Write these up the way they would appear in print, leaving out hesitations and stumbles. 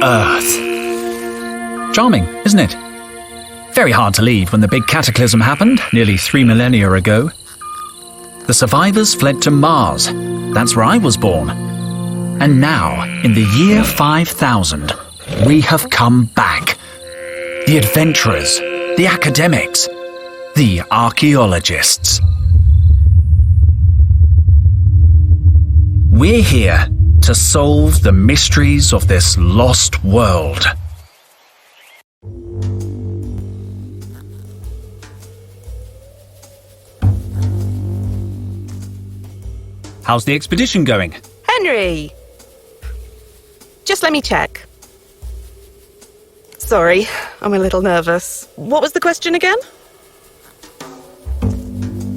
Earth. Charming, isn't it? Very hard to leave when the big cataclysm happened nearly 3 millennia ago. The survivors fled to Mars. That's where I was born. And now, in the year 5000, we have come back. The adventurers, the academics, the archaeologists. We're here to solve the mysteries of this lost world. How's the expedition going? Henry! Just let me check. Sorry, I'm a little nervous. What was the question again?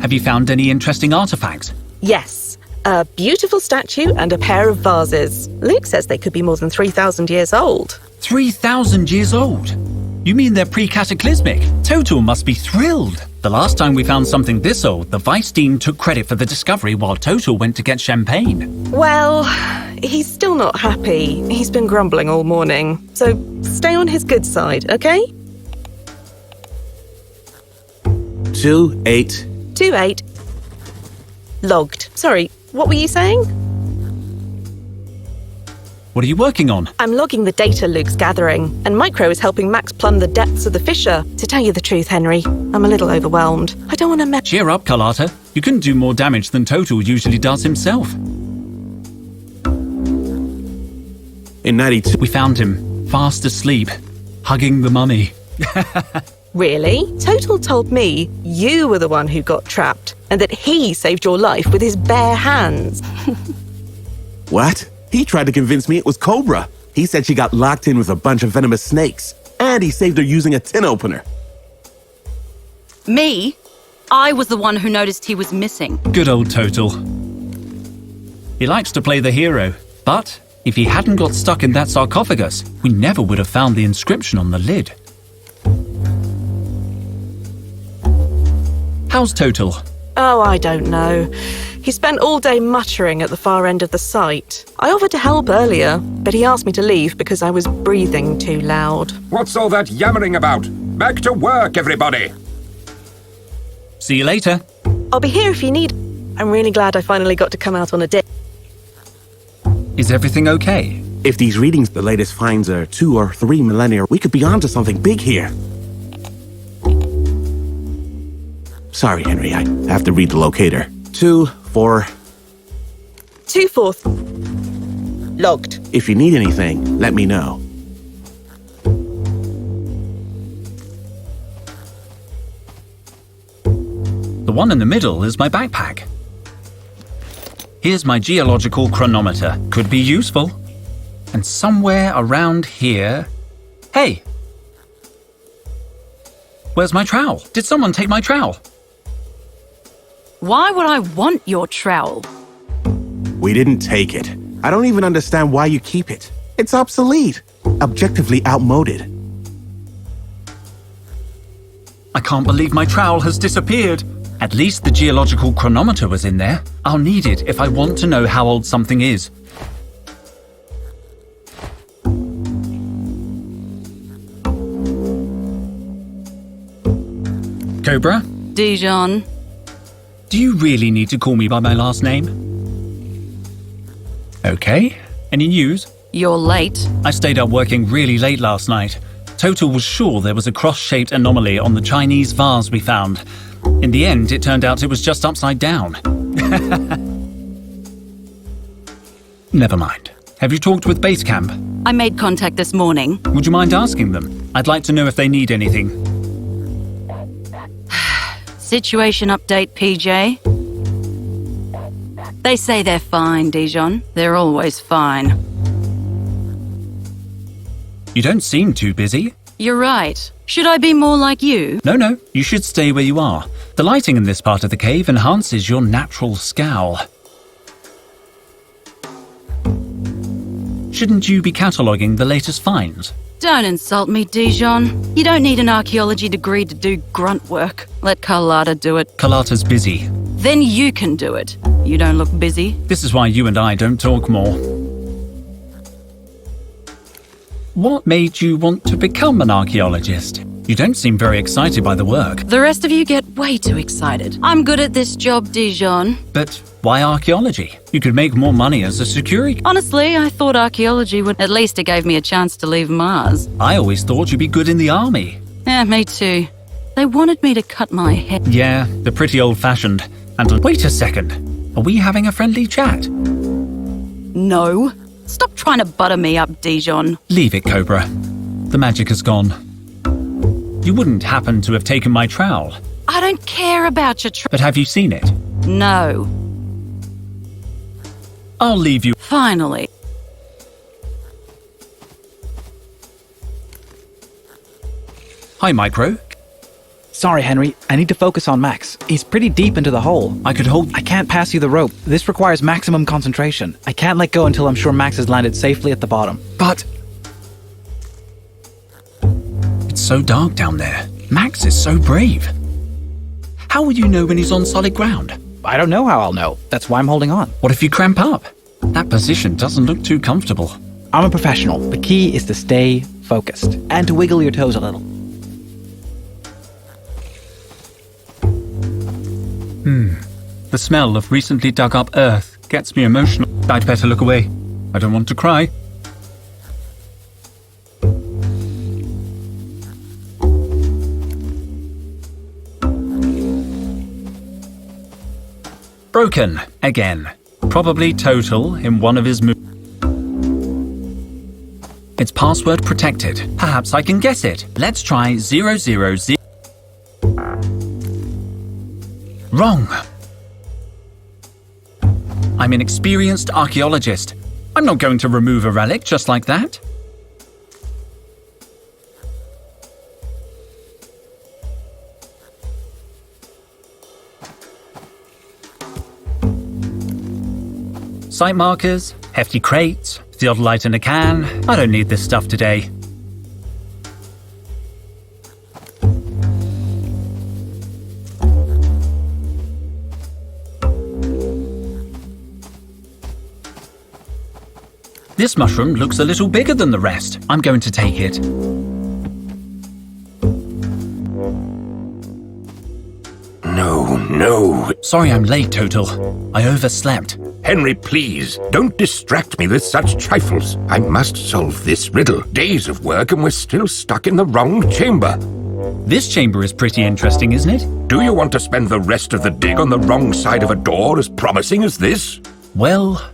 Have you found any interesting artifacts? Yes, a beautiful statue and a pair of vases. Luke says they could be more than 3,000 years old. 3,000 years old? You mean they're pre-cataclysmic? Total must be thrilled. The last time we found something this old, the Vice Dean took credit for the discovery while Total went to get champagne. Well, he's still not happy. He's been grumbling all morning. So stay on his good side, okay? 28. 28. Logged. Sorry, what were you saying? What are you working on? I'm logging the data Luke's gathering, and Micro is helping Max plumb the depths of the fissure. To tell you the truth, Henry, I'm a little overwhelmed. I don't want to Cheer up, Carlotta. You couldn't do more damage than Total usually does himself. In 92. We found him, fast asleep, hugging the mummy. Really? Total told me you were the one who got trapped, and that he saved your life with his bare hands. What? He tried to convince me it was Cobra. He said she got locked in with a bunch of venomous snakes, and he saved her using a tin opener. Me? I was the one who noticed he was missing. Good old Total. He likes to play the hero, but if he hadn't got stuck in that sarcophagus, we never would have found the inscription on the lid. How's Total? Oh, I don't know. He spent all day muttering at the far end of the site. I offered to help earlier, but he asked me to leave because I was breathing too loud. What's all that yammering about? Back to work, everybody! See you later. I'll be here if you need. I'm really glad I finally got to come out on a date. Is everything okay? If these readings, the latest finds are 2 or 3 millennia, we could be onto something big here. Sorry, Henry, I have to read the locator. 2, 4... 2/4. Logged. If you need anything, let me know. The one in the middle is my backpack. Here's my geological chronometer. Could be useful. And somewhere around here... Hey! Where's my trowel? Did someone take my trowel? Why would I want your trowel? We didn't take it. I don't even understand why you keep it. It's obsolete. Objectively outmoded. I can't believe my trowel has disappeared. At least the geological chronometer was in there. I'll need it if I want to know how old something is. Cobra? Dijon. Do you really need to call me by my last name? Okay. Any news? You're late. I stayed up working really late last night. Total was sure there was a cross-shaped anomaly on the Chinese vase we found. In the end, it turned out it was just upside down. Never mind. Have you talked with Base Camp? I made contact this morning. Would you mind asking them? I'd like to know if they need anything. Situation update, PJ. They say they're fine, Dijon. They're always fine. You don't seem too busy. You're right. Should I be more like you? No, you should stay where you are. The lighting in this part of the cave enhances your natural scowl. Shouldn't you be cataloguing the latest finds? Don't insult me, Dijon. You don't need an archaeology degree to do grunt work. Let Carlotta do it. Carlotta's busy. Then you can do it. You don't look busy. This is why you and I don't talk more. What made you want to become an archaeologist? You don't seem very excited by the work. The rest of you get way too excited. I'm good at this job, Dijon. But why archaeology? You could make more money as a security. Honestly, I thought archaeology would... At least it gave me a chance to leave Mars. I always thought you'd be good in the army. Yeah, me too. They wanted me to cut my hair. Yeah, they're pretty old-fashioned. And wait a second. Are we having a friendly chat? No. Stop trying to butter me up, Dijon. Leave it, Cobra. The magic has gone. You wouldn't happen to have taken my trowel. I don't care about your But have you seen it? No. I'll leave you. Finally. Hi, Micro. Sorry, Henry. I need to focus on Max. He's pretty deep into the hole. I could hold... I can't pass you the rope. This requires maximum concentration. I can't let go until I'm sure Max has landed safely at the bottom. But... It's so dark down there. Max is so brave. How will you know when he's on solid ground? I don't know how I'll know. That's why I'm holding on. What if you cramp up? That position doesn't look too comfortable. I'm a professional. The key is to stay focused and to wiggle your toes a little. The smell of recently dug up earth gets me emotional. I'd better look away. I don't want to cry. Broken again. Probably Total in one of his moves. It's password protected. Perhaps I can guess it. Let's try 000. Wrong. I'm an experienced archaeologist. I'm not going to remove a relic just like that. Site markers, hefty crates, theodolite in a can. I don't need this stuff today. This mushroom looks a little bigger than the rest. I'm going to take it. No. Sorry I'm late, Total. I overslept. Henry, please, don't distract me with such trifles. I must solve this riddle. Days of work and we're still stuck in the wrong chamber. This chamber is pretty interesting, isn't it? Do you want to spend the rest of the dig on the wrong side of a door as promising as this? Well...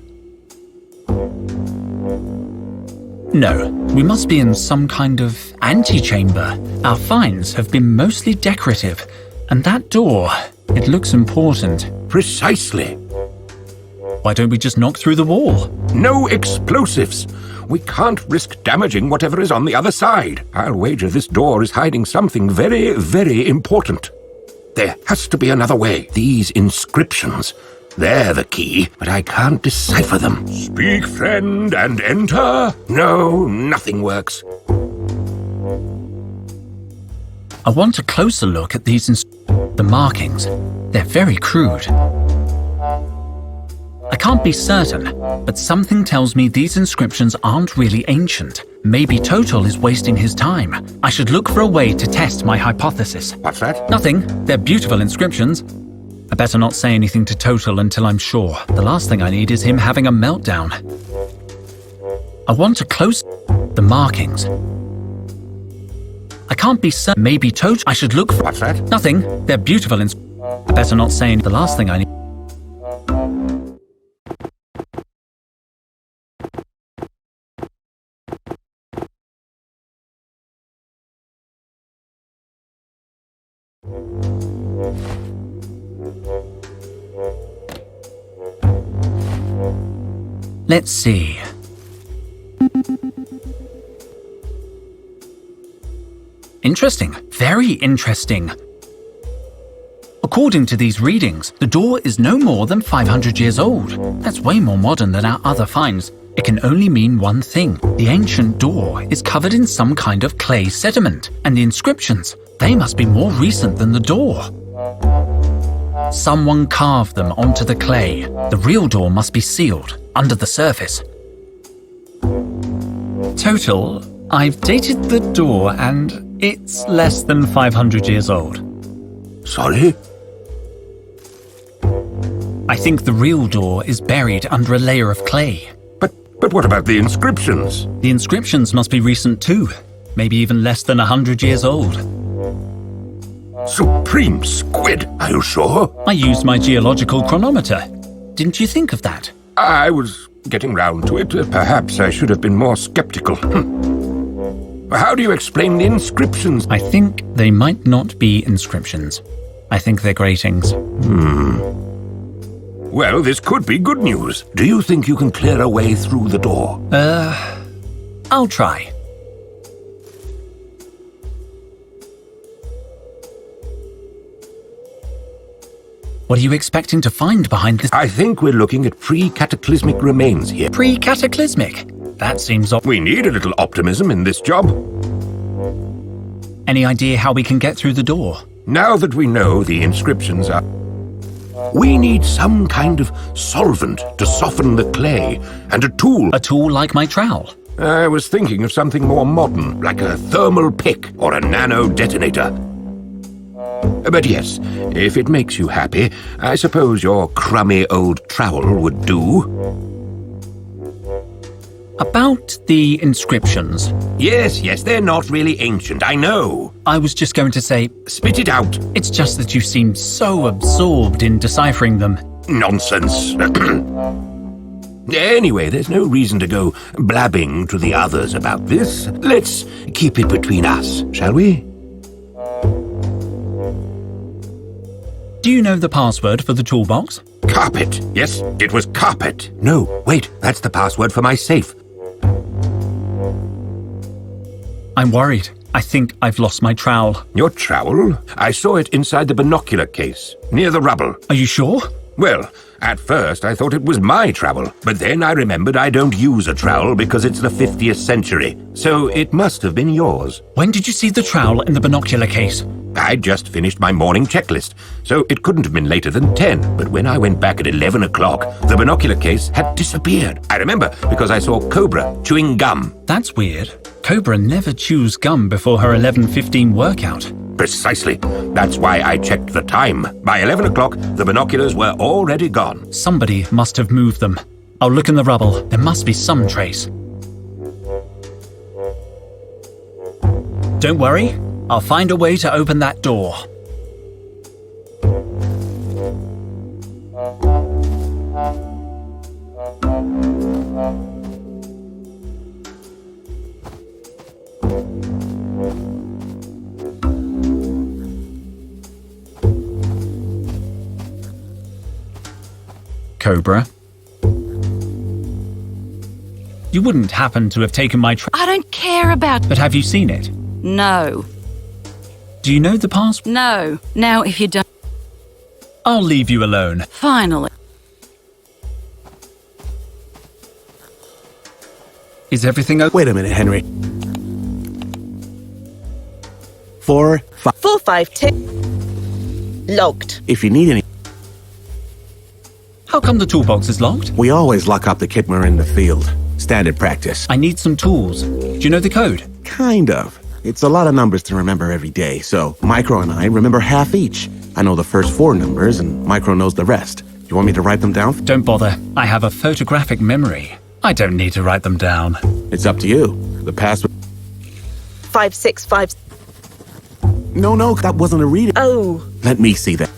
No, we must be in some kind of antechamber. Our finds have been mostly decorative, and that door, it looks important. Precisely. Why don't we just knock through the wall? No explosives. We can't risk damaging whatever is on the other side. I'll wager this door is hiding something very, very important. There has to be another way. These inscriptions, they're the key, but I can't decipher them. Speak, friend, and enter. No, nothing works. I want a closer look at these the markings. They're very crude. I can't be certain, but something tells me these inscriptions aren't really ancient. Maybe Total is wasting his time. I should look for a way to test my hypothesis. What's that? Nothing. They're beautiful inscriptions. I better not say anything to Total until I'm sure. The last thing I need is him having a meltdown. I want to close the markings. I can't be certain. Maybe Total. I should look for... What's that? Nothing. They're beautiful I better not say the last thing I need. Let's see. Interesting. Very interesting. According to these readings, the door is no more than 500 years old. That's way more modern than our other finds. It can only mean one thing. The ancient door is covered in some kind of clay sediment, and the inscriptions, they must be more recent than the door. Someone carved them onto the clay. The real door must be sealed, under the surface. Total, I've dated the door and it's less than 500 years old. Sorry? I think the real door is buried under a layer of clay. But what about the inscriptions? The inscriptions must be recent too, maybe even less than 100 years old. Supreme squid, are you sure? I used my geological chronometer. Didn't you think of that? I was getting round to it. Perhaps I should have been more skeptical. How do you explain the inscriptions? I think they might not be inscriptions. I think they're gratings. Well, this could be good news. Do you think you can clear a way through the door? I'll try. What are you expecting to find behind this? I think we're looking at pre-cataclysmic remains here. Pre-cataclysmic? That seems We need a little optimism in this job. Any idea how we can get through the door? Now that we know the inscriptions are... We need some kind of solvent to soften the clay, and a tool. A tool like my trowel. I was thinking of something more modern, like a thermal pick or a nano detonator. But yes, if it makes you happy, I suppose your crummy old trowel would do. About the inscriptions. Yes, they're not really ancient, I know. I was just going to say, Spit it out. it's just that you seem so absorbed in deciphering them. Nonsense. Anyway, there's no reason to go blabbing to the others about this. Let's keep it between us, shall we? Do you know the password for the toolbox? Carpet. Yes, it was carpet. No, wait, that's the password for my safe. I'm worried. I think I've lost my trowel. Your trowel? I saw it inside the binocular case, near the rubble. Are you sure? Well, at first I thought it was my trowel, but then I remembered I don't use a trowel because it's the 50th century, so it must have been yours. When did you see the trowel in the binocular case? I'd just finished my morning checklist, so it couldn't have been later than 10, but when I went back at 11 o'clock, the binocular case had disappeared. I remember because I saw Cobra chewing gum. That's weird. Cobra never chews gum before her 11:15 workout. Precisely. That's why I checked the time. By 11 o'clock, the binoculars were already gone. Somebody must have moved them. I'll look in the rubble. There must be some trace. Don't worry. I'll find a way to open that door. Cobra. You wouldn't happen to have taken my I don't care about... But have you seen it? No. Do you know the password? No. Now, if you don't... I'll leave you alone. Finally. Is everything okay? Wait a minute, Henry. 4, 5. 452. Logged. If you need any, How come the toolbox is locked? we always lock up the kit when we're in the field. Standard practice. I need some tools. Do you know the code? Kind of. It's a lot of numbers to remember every day, so Micro and I remember half each. I know the first 4 numbers, and Micro knows the rest. You want me to write them down? Don't bother. I have a photographic memory. I don't need to write them down. It's up to you. The password... 565. No, that wasn't a reading. Oh, Let me see that.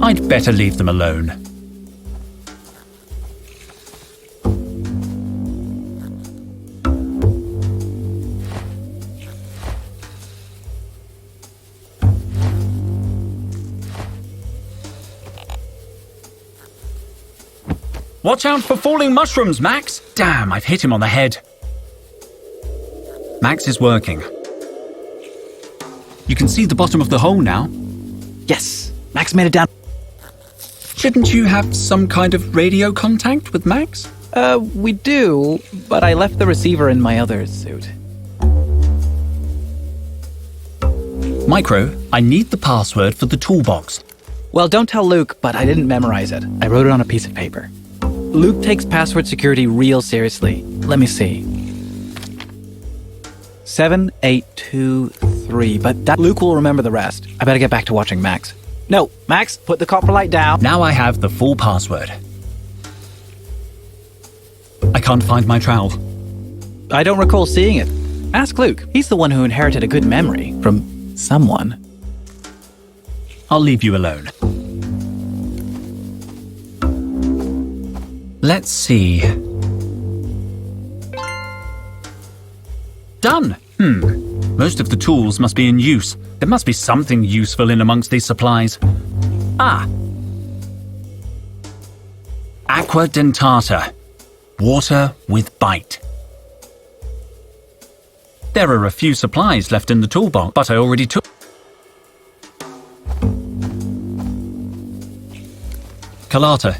I'd better leave them alone. Watch out for falling mushrooms, Max! Damn, I've hit him on the head. Max is working. You can see the bottom of the hole now. Yes, Max made it down. Shouldn't you have some kind of radio contact with Max? We do, but I left the receiver in my other suit. Micro, I need the password for the toolbox. Well, don't tell Luke, but I didn't memorize it. I wrote it on a piece of paper. Luke takes password security real seriously. Let me see. 7823, but that Luke will remember the rest. I better get back to watching Max. No, Max, put the copper light down. Now I have the full password. I can't find my trowel. I don't recall seeing it. Ask Luke. He's the one who inherited a good memory from someone. I'll leave you alone. Let's see. Done! Most of the tools must be in use. There must be something useful in amongst these supplies. Ah! Aqua dentata. Water with bite. There are a few supplies left in the toolbox, but I already took... Carlotta.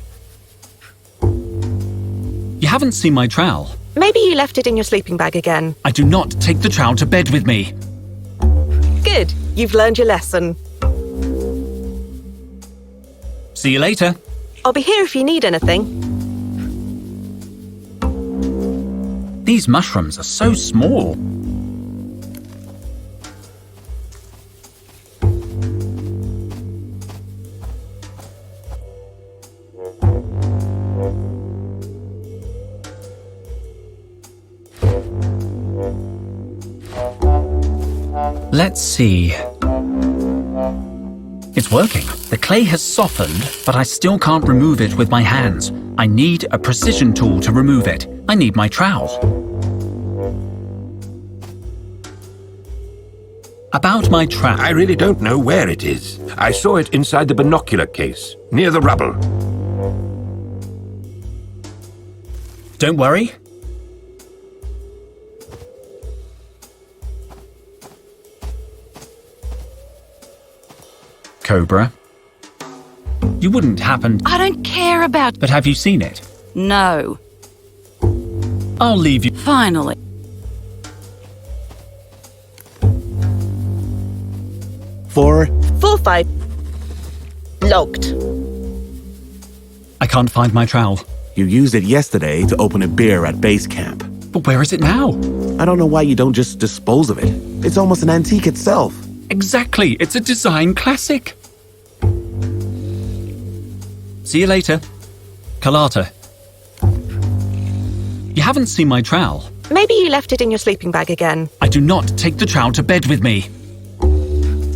You haven't seen my trowel. Maybe you left it in your sleeping bag again. I do not take the trowel to bed with me. Good. You've learned your lesson. See you later. I'll be here if you need anything. These mushrooms are so small. Let's see. It's working. The clay has softened, but I still can't remove it with my hands. I need a precision tool to remove it. I need my trowel. About my trowel. I really don't know where it is. I saw it inside the binocular case, near the rubble. Don't worry. Cobra. You wouldn't happen... I don't care about... But have you seen it? No. I'll leave you... Finally. Four. 4-5. Logged. I can't find my trowel. You used it yesterday to open a beer at base camp. But where is it now? I don't know why you don't just dispose of it. It's almost an antique itself. Exactly. It's a design classic. See you later. Carlotta. You haven't seen my trowel. Maybe you left it in your sleeping bag again. I do not take the trowel to bed with me.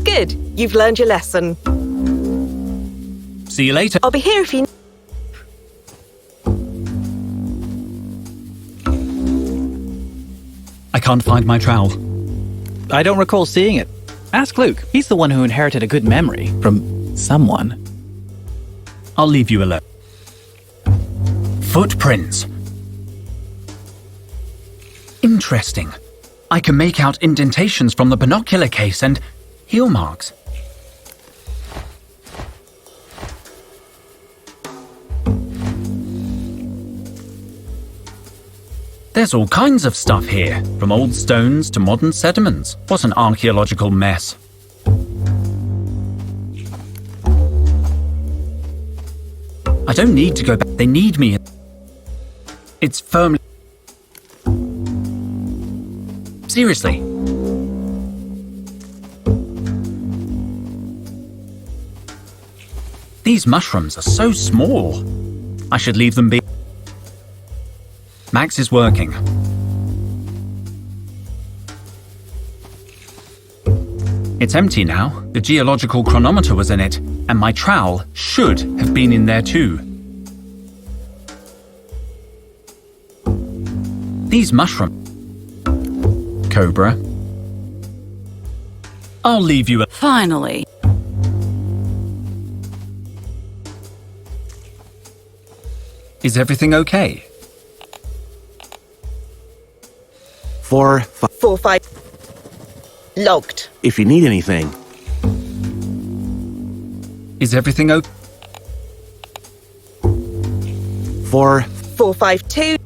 Good. You've learned your lesson. See you later. I'll be here if you... I can't find my trowel. I don't recall seeing it. Ask Luke. He's the one who inherited a good memory from someone. I'll leave you alone. Footprints. Interesting. I can make out indentations from the binocular case and heel marks. There's all kinds of stuff here, from old stones to modern sediments. What an archaeological mess. I don't need to go back. They need me. It's firmly... Seriously. These mushrooms are so small. I should leave them be. Max is working. It's empty now. The geological chronometer was in it, and my trowel should have been in there too. These mushrooms... Cobra. I'll leave you... Finally. Is everything okay? 4, 5. 4-5. Logged. If you need anything. Is everything okay? 4. 4-5-2.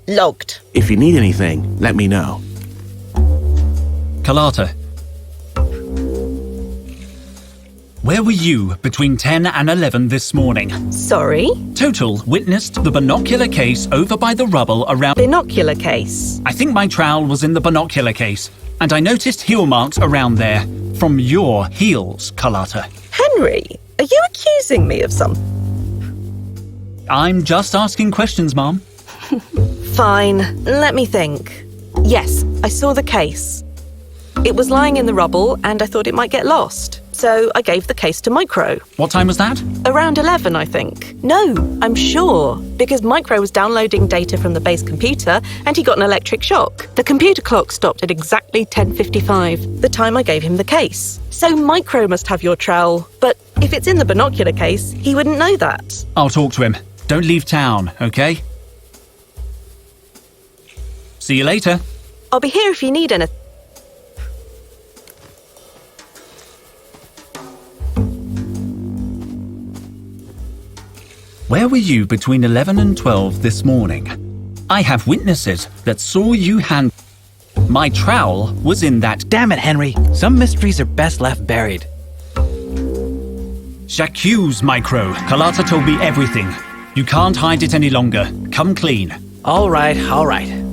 Logged. If you need anything, let me know. Where were you between 10 and 11 this morning? Sorry? Total witnessed the binocular case over by the rubble around... Binocular case. I think my trowel was in the binocular case, and I noticed heel marks around there from your heels, Carlotta. Henry, are you accusing me of something? I'm just asking questions, Mom. Fine, let me think. Yes, I saw the case. It was lying in the rubble and I thought it might get lost. So I gave the case to Micro. What time was that? Around 11, I think. No, I'm sure. Because Micro was downloading data from the base computer and he got an electric shock. The computer clock stopped at exactly 10:55, the time I gave him the case. So Micro must have your trowel. But if it's in the binocular case, he wouldn't know that. I'll talk to him. Don't leave town, okay? See you later. I'll be here if you need anything. Where were you between 11 and 12 this morning? I have witnesses that saw you hand... My trowel was in that... Damn it, Henry. Some mysteries are best left buried. J'accuse, Micro. Carlotta told me everything. You can't hide it any longer. Come clean. All right.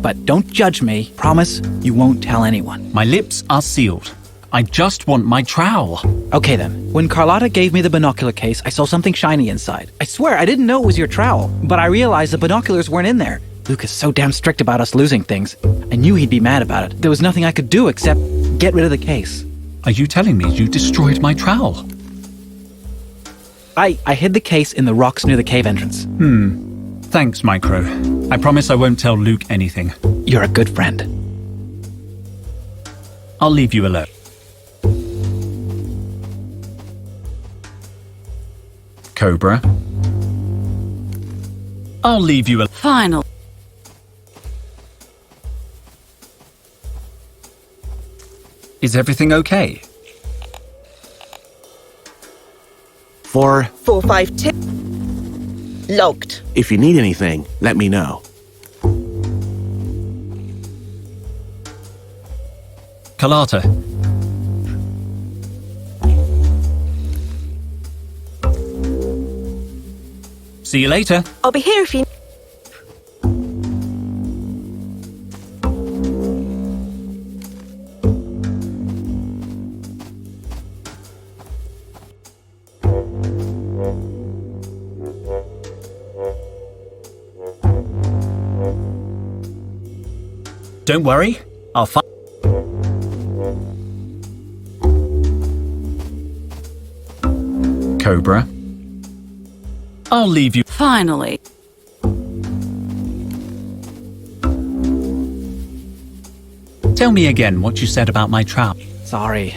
But don't judge me. Promise you won't tell anyone. My lips are sealed. I just want my trowel. Okay then. When Carlotta gave me the binocular case, I saw something shiny inside. I swear I didn't know it was your trowel, but I realized the binoculars weren't in there. Luke is so damn strict about us losing things. I knew he'd be mad about it. There was nothing I could do except get rid of the case. Are you telling me you destroyed my trowel? I hid the case in the rocks near the cave entrance. Thanks, Micro. I promise I won't tell Luke anything. You're a good friend. I'll leave you alone. Cobra. I'll leave you alone. Final. Is everything okay? 452. Logged. If you need anything, let me know. Carlotta. See you later. I'll be here if you... Don't worry. I'll find... Cobra. I'll leave you... Finally. Tell me again what you said about my trowel. Sorry.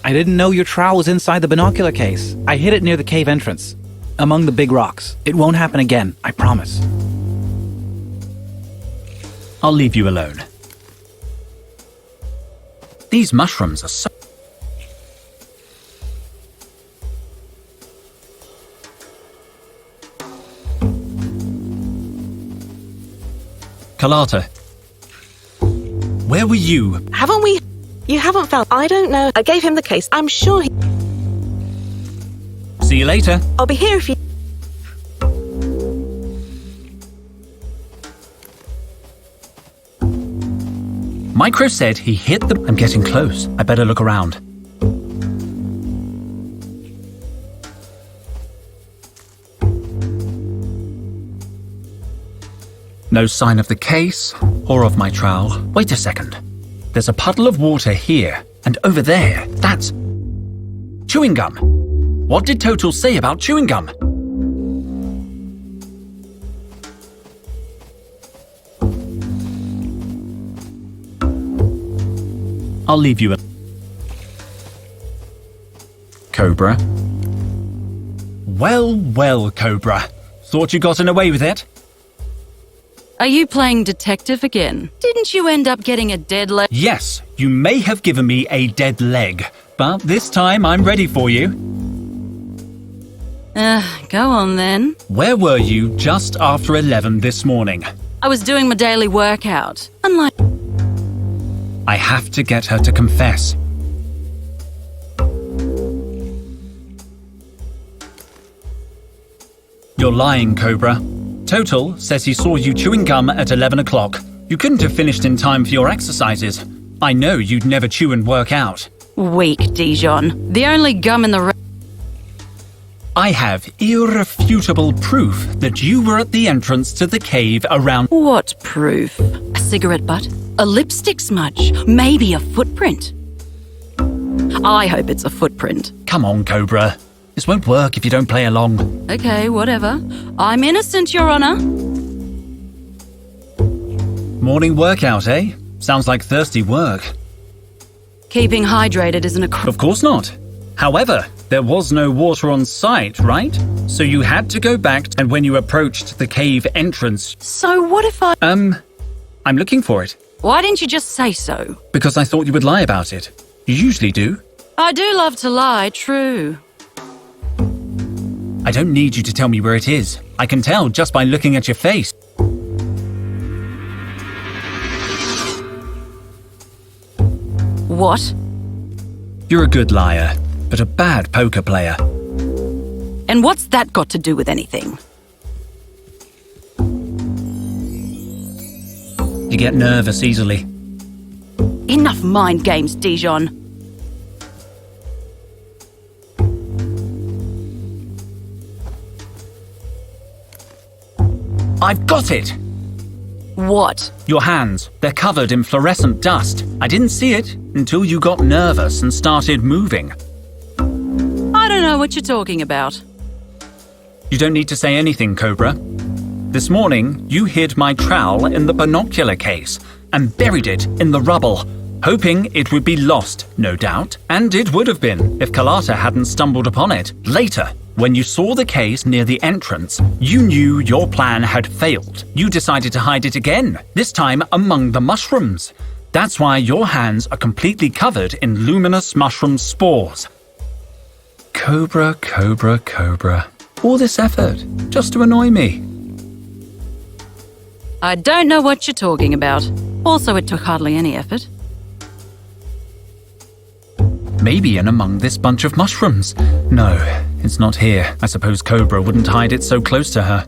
I didn't know your trowel was inside the binocular case. I hid it near the cave entrance, among the big rocks. It won't happen again, I promise. I'll leave you alone. These mushrooms are so... Carlotta, where were you? Haven't we... You haven't found... I don't know. I gave him the case. I'm sure he... See you later. I'll be here if you... Micro said he hit the... I'm getting close. I better look around. No sign of the case or of my trowel. Wait a second. There's a puddle of water here and over there. That's... chewing gum. What did Total say about chewing gum? I'll leave you a... Cobra. Well, Cobra. Thought you gotten away with it? Are you playing detective again? Didn't you end up getting a dead leg? Yes, you may have given me a dead leg, but this time I'm ready for you. Go on then. Where were you just after 11 this morning? I was doing my daily workout. Unlike... I have to get her to confess. you're lying, Cobra. Total says he saw you chewing gum at 11 o'clock. You couldn't have finished in time for your exercises. I know you'd never chew and work out. Weak, Dijon. The only gum in the... I have irrefutable proof that you were at the entrance to the cave around... What proof? A cigarette butt? A lipstick smudge? Maybe a footprint? I hope it's a footprint. Come on, Cobra. This won't work if you don't play along. Okay, whatever. I'm innocent, Your Honor. Morning workout, eh? Sounds like thirsty work. Keeping hydrated isn't a... Of course not. However, there was no water on site, right? So you had to go back, and when you approached the cave entrance... So what if I... I'm looking for it. Why didn't you just say so? Because I thought you would lie about it. You usually do. I do love to lie, true. I don't need you to tell me where it is. I can tell just by looking at your face. What? You're a good liar, but a bad poker player. And what's that got to do with anything? You get nervous easily. Enough mind games, Dijon. I've got it! What? Your hands. They're covered in fluorescent dust. I didn't see it until you got nervous and started moving. I don't know what you're talking about. You don't need to say anything, Cobra. This morning, you hid my trowel in the binocular case and buried it in the rubble, hoping it would be lost, no doubt. And it would have been if Carlotta hadn't stumbled upon it. Later, when you saw the case near the entrance, you knew your plan had failed. You decided to hide it again, this time among the mushrooms. That's why your hands are completely covered in luminous mushroom spores. Cobra, Cobra, Cobra. All this effort, just to annoy me. I don't know what you're talking about. Also, it took hardly any effort. Maybe in among this bunch of mushrooms. No, it's not here. I suppose Cobra wouldn't hide it so close to her.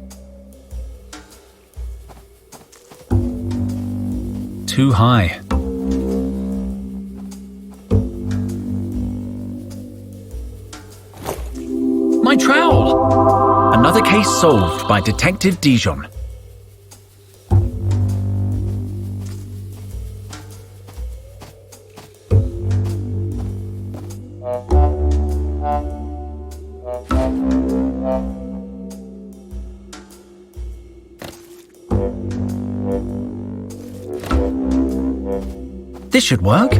Too high. My trowel! Another case solved by Detective Dijon. This should work.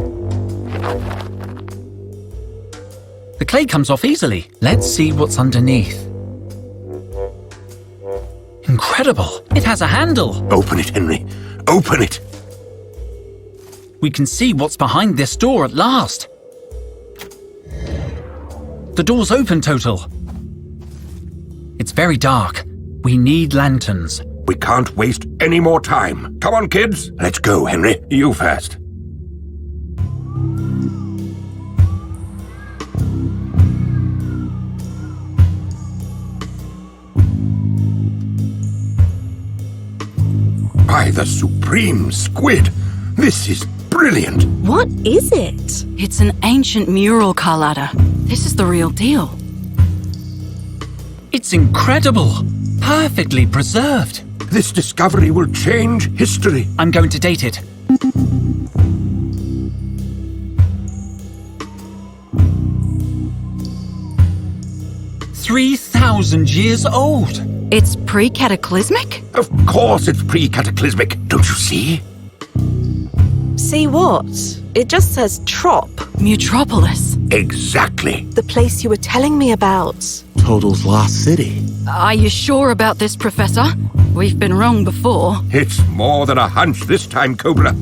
The clay comes off easily. Let's see what's underneath. Incredible! It has a handle. Open it, Henry. Open it! We can see what's behind this door at last. The door's open, Total. It's very dark. We need lanterns. We can't waste any more time. Come on, kids. Let's go, Henry. You first. By the supreme squid! This is brilliant! What is it? It's an ancient mural, Carlotta. This is the real deal. It's incredible! Perfectly preserved. This discovery will change history. I'm going to date it. $3,000 old. It's pre-cataclysmic? Of course it's pre-cataclysmic. Don't you see? See what? It just says Trop, Mutropolis. Exactly. the place you were telling me about. Total's lost city. Are you sure about this, Professor? We've been wrong before. It's more than a hunch this time, Cobra.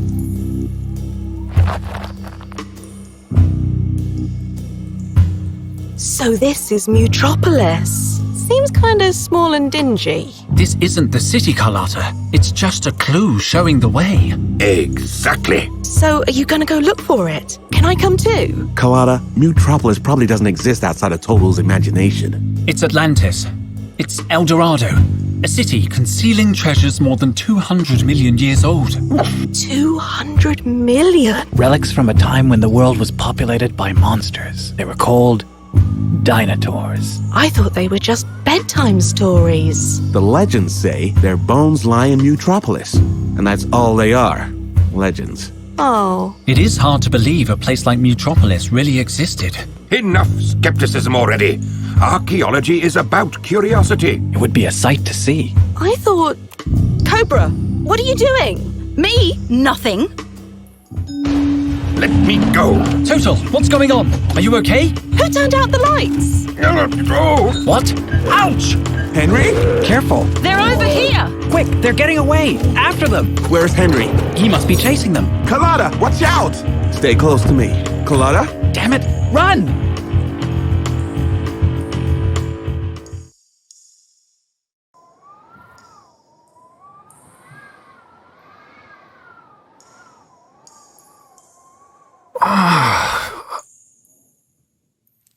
So this is Mutropolis. Seems kind of small and dingy. This isn't the city, Carlotta. It's just a clue showing the way. Exactly. So are you gonna go look for it? Can I come too? Carlotta, Mutropolis probably doesn't exist outside of Total's imagination. It's Atlantis. It's El Dorado, a city concealing treasures more than 200 million years old. 200 million? Relics from a time when the world was populated by monsters. They were called dinosaurs. I thought they were just bedtime stories. The legends say their bones lie in Mutropolis, and that's all they are. Legends. Oh. It is hard to believe a place like Mutropolis really existed. Enough skepticism already. Archaeology is about curiosity. It would be a sight to see. I thought... Cobra, what are you doing? Me? Nothing. Let me go. Total, what's going on? Are you okay? Who turned out the lights? Oh. What? Ouch! Henry? Careful. They're over here. Quick, they're getting away. After them. Where's Henry? He must be chasing them. Carlotta, watch out! Stay close to me. Carlotta? Damn it, run!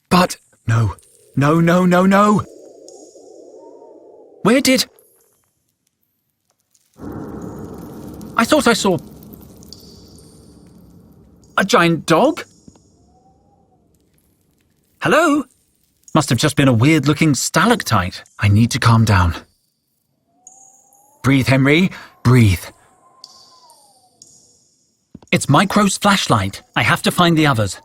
But... No. No. Where did... I thought I saw... a giant dog? Hello? Must have just been a weird-looking stalactite. I need to calm down. Breathe, Henry. Breathe. It's Micro's flashlight. I have to find the others.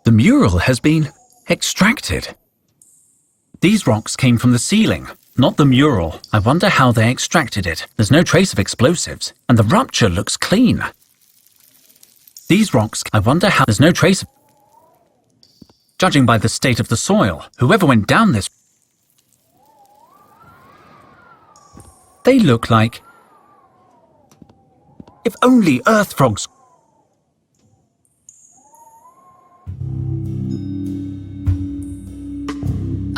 The mural has been extracted. These rocks came from the ceiling, not the mural. I wonder how they extracted it. There's no trace of explosives, and the rupture looks clean. These rocks, I wonder how... There's no trace of... Judging by the state of the soil, whoever went down this... They look like... If only earth frogs...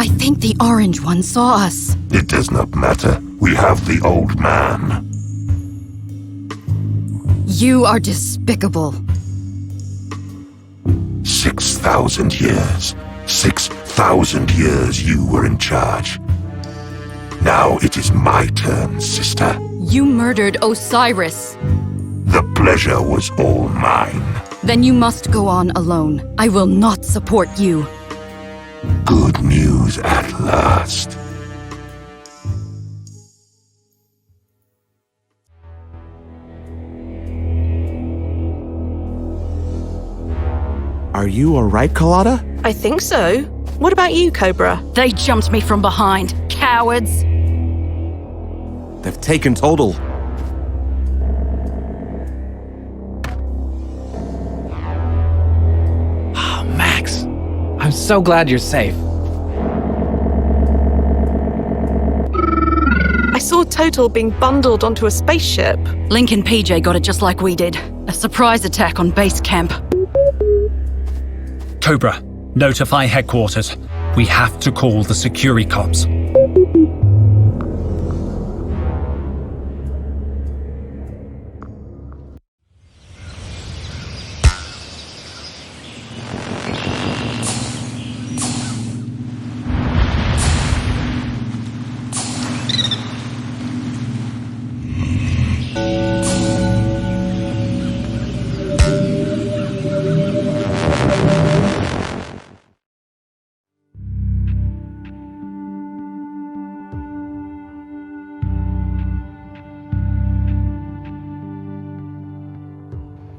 I think the orange one saw us. It does not matter. We have the old man. You are despicable. 6,000 years. 6,000 years you were in charge. Now it is my turn, sister. You murdered Osiris. The pleasure was all mine. Then you must go on alone. I will not support you. Good news at last. Are you alright, Carlotta? I think so. What about you, Cobra? They jumped me from behind. Cowards. They've taken Total. Oh, Max. I'm so glad you're safe. I saw Total being bundled onto a spaceship. Link and PJ got it just like we did. A surprise attack on base camp. Cobra, notify headquarters. We have to call the Securi cops.